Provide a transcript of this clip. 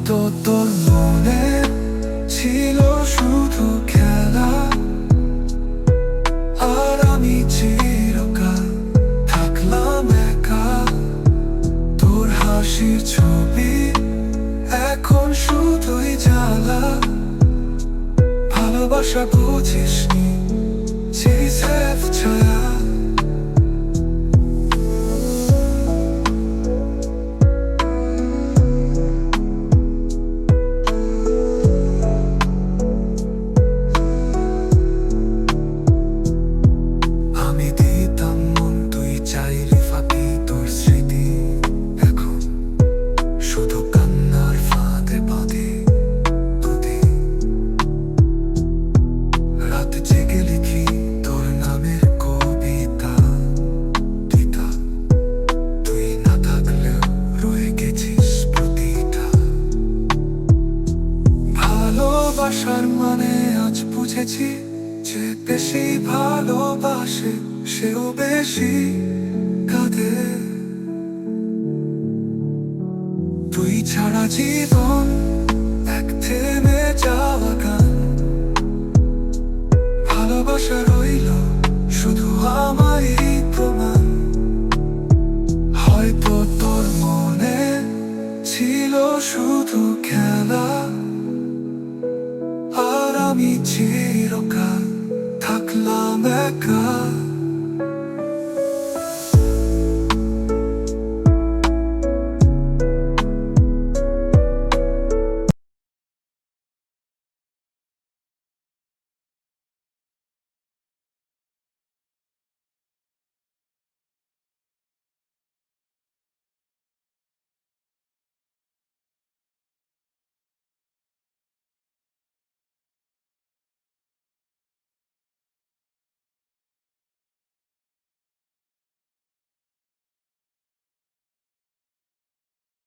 হয়তো তোর মনে ছিল শুধু খেলা, আর আমি চিরকাল থাকলাম একা। তোর হাসির ছবি এখন শুধুই জ্বালা, ভালোবাসা বুঝিসনি যে স্রেফ ছায়া। আমি দিতাম মন, তুই চাইলি ফাঁকি, তোর স্মৃতি এখন শুধু কান্নার ফাঁদে বাঁধে। রাতে জেগে লিখি তোর নামের কবিতা, তুই না থাকলেও রয়ে গেছিস প্রতিটা। ভালোবাসার মানে আজ বুঝেছি, যে বেশি ভালোবাসে সেও বেশি কাঁদে। তুই ছাড়া জীবন এক থেমে যাওয়া গান, ভালোবাসা রইল শুধু আমারই প্রমাণ। হয়তো তোর মনে ছিল শুধু খেলা, আর আমি চিরকাল